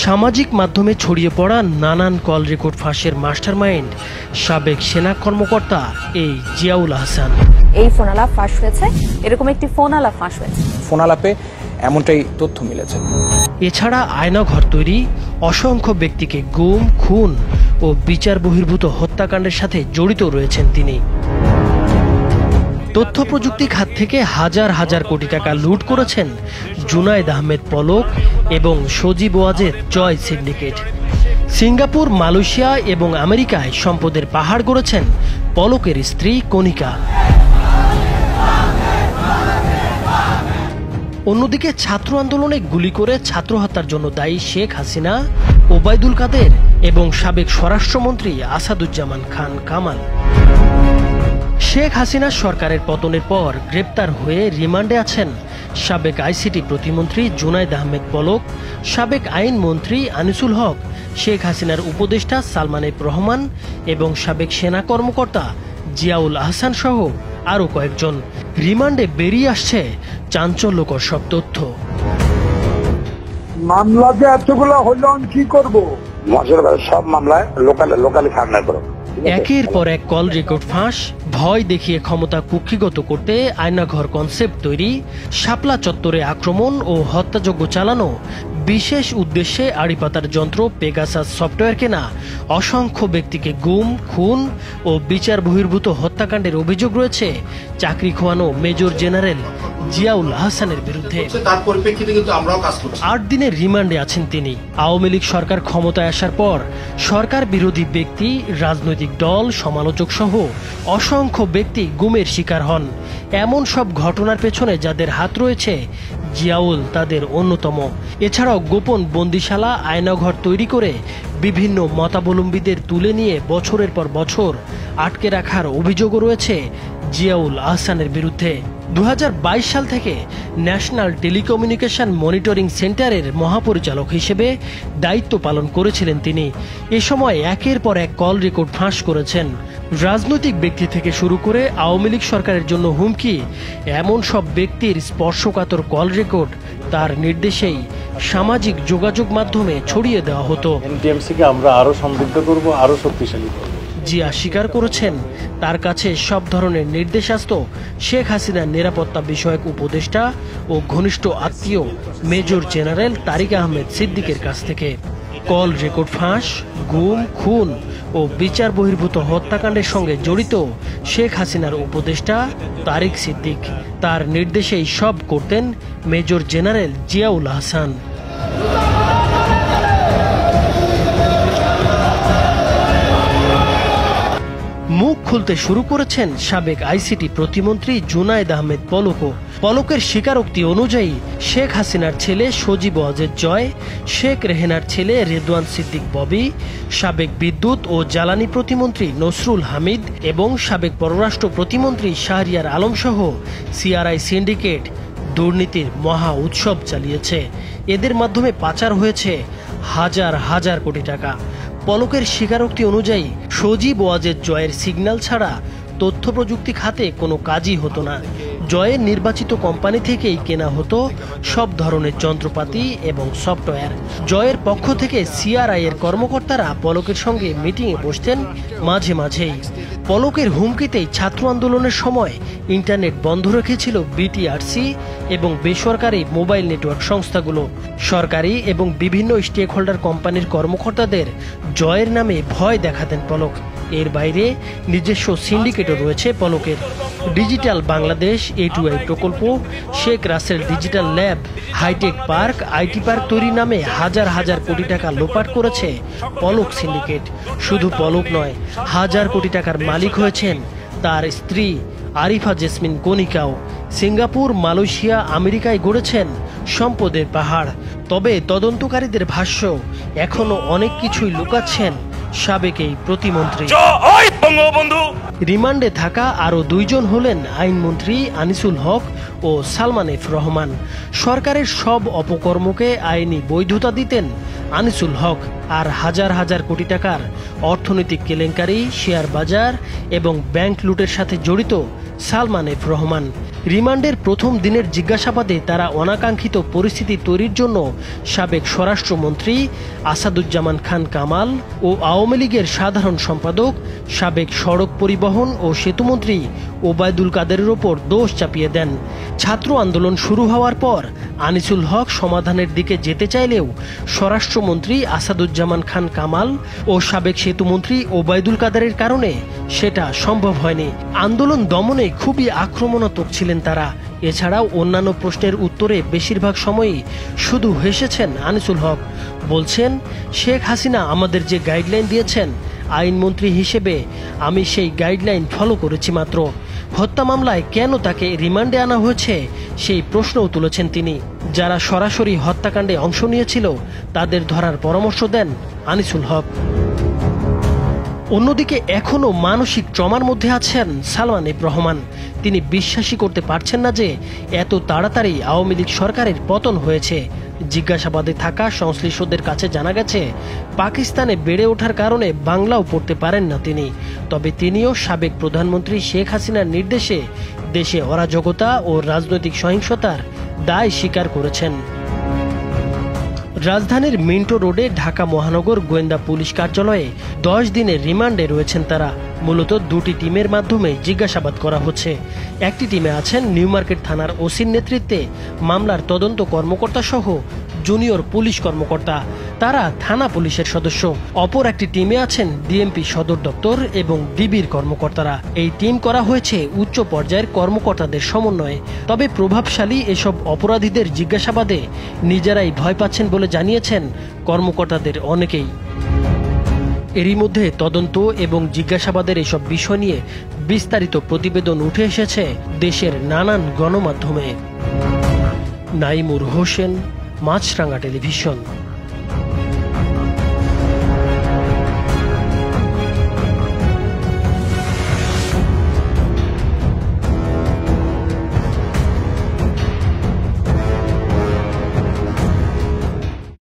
সামাজিক মাধ্যমে ছড়িয়ে পড়া নানান কল রেকর্ড ফাঁসের মাস্টারমাইন্ড সাবেক সেনা কর্মকর্তা এই জিয়াউল আহসান। এই ফোন আলাপ ফাঁস হয়েছে, এরকম একটি ফোন আলাপ ফাঁস হয়েছে। ফোন আলাপে এমনটাই তথ্য মিলেছে। এছাড়া আয়নাঘর তৈরি, অসংখ্য ব্যক্তিকে গুম, খুন ও বিচার বহির্ভূত হত্যাকাণ্ডের সাথে জড়িত রয়েছেন তিনি। তথ্য প্রযুক্তি খাত থেকে হাজার হাজার কোটি টাকা লুট করেছেন জুনায়েদ আহমেদ পলক এবং Sajeeb Wazed Joy syndicate. Singapore, Malaysia এবং আমেরিকায় সম্পদের পাহাড় গড়েছেন পলকের স্ত্রী কণিকা। অন্যদিকে ছাত্র আন্দোলনে গুলি করে ছাত্র হত্যার জন্য দায়ী শেখ হাসিনা, ওবায়দুল কাদের এবং সাবেক স্বরাষ্ট্রমন্ত্রী আসাদুজ্জামান খান কামাল। শেখ হাসিনা সরকারের পতনের পর গ্রেপ্তার হয়ে রিমান্ডে আছেন সাবেক আইসিটি প্রতিমন্ত্রী জুনায়েদ আহমেদ পলক, সাবেক আইনমন্ত্রী আনিসুল হক, শেখ হাসিনার উপদেষ্টা সালমান এফ রহমান এবং সাবেক সেনা কর্মকর্তা জিয়াউল আহসান সহ আরও কয়েকজন। রিমান্ডে বেরিয়ে আসছে চাঞ্চল্যকর সব তথ্য। মামলা যে এতগুলো হইল কি করবো, সব মামলায় লোকালি সামনে করো। একের পর এক কল রেকর্ড ফাঁস, ভয় দেখিয়ে ক্ষমতা কুক্ষিগত করতে আয়নাঘর কনসেপ্ট তৈরি, শাপলা চত্বরে আক্রমণ ও হত্যাযজ্ঞ চালানো, বিশেষ উদ্দেশ্যে আড়িপাতার যন্ত্র পেগাসাস সফটওয়্যার কেনা, অসংখ্য ব্যক্তিকে গুম, খুন ও বিচার বহির্ভূত হত্যাকাণ্ডের অভিযোগ রয়েছে চাকরি খোয়ানো মেজর জেনারেল জিয়াউল আহসানের বিরুদ্ধে। 8 দিনের রিমান্ডে আছেন তিনি। আওয়ামী লীগ সরকার ক্ষমতায় আসার পর সরকার বিরোধী ব্যক্তি, রাজনৈতিক দল, সমালোচক সহ অসংখ্য ব্যক্তি গুমের শিকার হন। এমন সব ঘটনার পেছনে যাদের হাত রয়েছে, জিয়াউল তাদের অন্যতম। এছাড়াও গোপন বন্দিশালা, আয়নাঘর তৈরি করে বিভিন্ন মতাবলম্বীদের তুলে নিয়ে বছরের পর বছর আটকে রাখার অভিযোগও রয়েছে জিয়াউল আহসানের বিরুদ্ধে। 2022 সাল থেকে ন্যাশনাল টেলিকমিউনিকেশন মনিটরিং সেন্টারের মহাপরিচালক হিসেবে দায়িত্ব পালন করেছিলেন তিনি। এ সময় একের পর এক কল রেকর্ড ফাঁস করেছেন। রাজনৈতিক ব্যক্তি থেকে শুরু করে আওয়ামী লীগ সরকারের জন্য হুমকি, এমন সব ব্যক্তির স্পর্শকাতর কল রেকর্ড তার নির্দেশেই সামাজিক যোগাযোগ মাধ্যমে ছড়িয়ে দেওয়া হতো। এনটিএমসিকে আমরা আরো সমৃদ্ধ করব, আরো শক্তিশালী করব। জিয়া স্বীকার করেছেন তার কাছে সব ধরনের নির্দেশ আসত শেখ হাসিনার নিরাপত্তা বিষয়ক উপদেষ্টা ও ঘনিষ্ঠ আত্মীয় মেজর জেনারেল তারিক আহমেদ সিদ্দিকের কাছ থেকে। কল রেকর্ড ফাঁস, গুম, খুন ও বিচার বহির্ভূত হত্যাকাণ্ডের সঙ্গে জড়িত শেখ হাসিনার উপদেষ্টা তারিক সিদ্দিক। তার নির্দেশেই সব করতেন মেজর জেনারেল জিয়াউল আহসান। মুখ খুলতে শুরু করেছেন সাবেক আইসিটি প্রতিমন্ত্রী জুনায়েদ আহমেদ পলকও। পলকের স্বীকারোক্তি অনুযায়ী শেখ হাসিনার ছেলে সজীব ওয়াজেদ জয়, শেখ রেহেনার ছেলে রেদওয়ান সিদ্দিক ববি, সাবেক বিদ্যুৎ ও জ্বালানি প্রতিমন্ত্রী নসরুল হামিদ এবং সাবেক পররাষ্ট্র প্রতিমন্ত্রী শাহরিয়ার আলম সহ সিআরআই সিন্ডিকেট দুর্নীতির মহা উৎসব চালিয়েছে। এদের মাধ্যমে পাচার হয়েছে হাজার হাজার কোটি টাকা। পলকের স্বীকারোক্তি অনুযায়ী সজীব ওয়াজেদ জয়ের সিগন্যাল ছাড়া তথ্য প্রযুক্তি খাতে কোনো কাজই হতো না। জয়ের নির্বাচিত কোম্পানি থেকেই কেনা হতো সব ধরনের যন্ত্রপাতি এবং সফটওয়্যার। জয়ের পক্ষ থেকে সিআরআই এর কর্মকর্তারা পলকের সঙ্গে মিটিংয়ে বসতেন মাঝে মাঝেই। পলকের হুমকিতেই ছাত্র আন্দোলনের সময় ইন্টারনেট বন্ধ রেখেছিল বিটিআরসি এবং বেসরকারি মোবাইল নেটওয়ার্ক সংস্থাগুলো। সরকারি এবং বিভিন্ন স্টেক হোল্ডার কোম্পানির কর্মকর্তাদের জয়ের নামে ভয় দেখাতেন পলক। এর বাইরে নিজস্ব সিন্ডিকেটও রয়েছে পলকের। ডিজিটাল বাংলাদেশ, A2I প্রকল্প, Sheikh Russel digital lab, high tech park, IT park তৈরি নামে হাজার হাজার কোটি টাকা লোপাট করেছে পলক সিন্ডিকেট। শুধু পলক নয়, হাজার কোটি টাকার মালিক হয়েছেন তার স্ত্রী আরিফা জেসমিন কণিকাও। সিঙ্গাপুর, মালয়েশিয়া, আমেরিকায় গড়েছেন সম্পদের পাহাড়। তবে তদন্তকারীদের ভাষ্য, এখনো অনেক কিছুই লুকাচ্ছেন সাবেক এই প্রতিমন্ত্রী। রিমান্ডে থাকা আরো 2 জন হলেন আইনমন্ত্রী আনিসুল হক ও সালমান এফ রহমান। সরকারের সব অপকর্মকে আইনি বৈধতা দিতেন আনিসুল হক, আর হাজার হাজার কোটি টাকার অর্থনৈতিক কেলেঙ্কারি, শেয়ার বাজার এবং ব্যাংক লুটের সাথে জড়িত সালমান এফ রহমান। রিমান্ডের প্রথম দিনের জিজ্ঞাসাবাদে তারা অনাকাঙ্ক্ষিত পরিস্থিতি তৈরির জন্য সাবেক স্বরাষ্ট্রমন্ত্রী আসাদুজ্জামান খান কামাল ও আওয়ামী লীগের সাধারণ সম্পাদক সাবেক সড়ক পরিবহন ও সেতুমন্ত্রী ওবায়দুল কাদেরের ওপর দোষ চাপিয়ে দেন। ছাত্র আন্দোলন শুরু হওয়ার পর আনিসুল হক সমাধানের দিকে যেতে চাইলেও স্বরাষ্ট্রমন্ত্রী আসাদুজ্জামান খান কামাল ও সাবেক সেতুমন্ত্রী ওবায়দুল কাদেরের কারণে সেটা সম্ভব হয়নি। আন্দোলন দমনে খুবই আক্রমণাত্মক ছিলেন তারা। এছাড়াও অন্যান্য প্রশ্নের উত্তরে বেশিরভাগ সময়ই শুধু হেসেছেন আনিসুল হক। বলছেন, শেখ হাসিনা আমাদের যে গাইডলাইন দিয়েছেন, আইনমন্ত্রী হিসেবে আমি সেই গাইডলাইন ফলো করেছি মাত্র। হত্যা মামলায় কেন তাকে রিমান্ডে আনা হয়েছে সেই প্রশ্নও তুলেছেন তিনি। যারা সরাসরি হত্যাকাণ্ডে অংশ নিয়েছিল তাদের ধরার পরামর্শ দেন আনিসুল হক। অন্যদিকে এখনও মানসিক ট্রমার মধ্যে আছেন সালমান এফ রহমান। তিনি বিশ্বাসই করতে পারছেন না যে এত তাড়াতাড়ি আওয়ামী লীগ সরকারের পতন হয়েছে। জিজ্ঞাসাবাদে থাকা সংশ্লিষ্টদের কাছে জানা গেছে, পাকিস্তানে বেড়ে ওঠার কারণে বাংলাও পড়তে পারেন না তিনি। তবে তিনিও সাবেক প্রধানমন্ত্রী শেখ হাসিনার নির্দেশে দেশে অরাজকতা ও রাজনৈতিক সহিংসতার দায় স্বীকার করেছেন। রাজধানীর মিন্টো রোডে ঢাকা মহানগর গোয়েন্দা পুলিশ কার্যালয়ে 10 দিনের রিমান্ডে রয়েছেন তারা। মূলত দুটি টিমের মাধ্যমে জিজ্ঞাসাবাদ করা হচ্ছে। একটি টিমে আছেন নিউ মার্কেট থানার ওসির নেতৃত্বে মামলার তদন্ত কর্মকর্তা সহ জুনিয়র পুলিশ কর্মকর্তা, তারা থানা পুলিশের সদস্য। অপর একটি টিমে আছেন ডিএমপি সদর দপ্তর এবং ডিবির কর্মকর্তারা। এই টিম করা হয়েছে উচ্চ পর্যায়ের কর্মকর্তাদের সমন্বয়ে। তবে প্রভাবশালী এসব অপরাধীদের জিজ্ঞাসাবাদে নিজেরাই ভয় পাচ্ছেন বলে জানিয়েছেন কর্মকর্তাদের অনেকেই। এরই মধ্যে তদন্ত এবং জিজ্ঞাসাবাদের এসব বিষয় নিয়ে বিস্তারিত প্রতিবেদন উঠে এসেছে দেশের নানান গণমাধ্যমে। নাইমুর হোসেন, মাছরাঙা টেলিভিশন।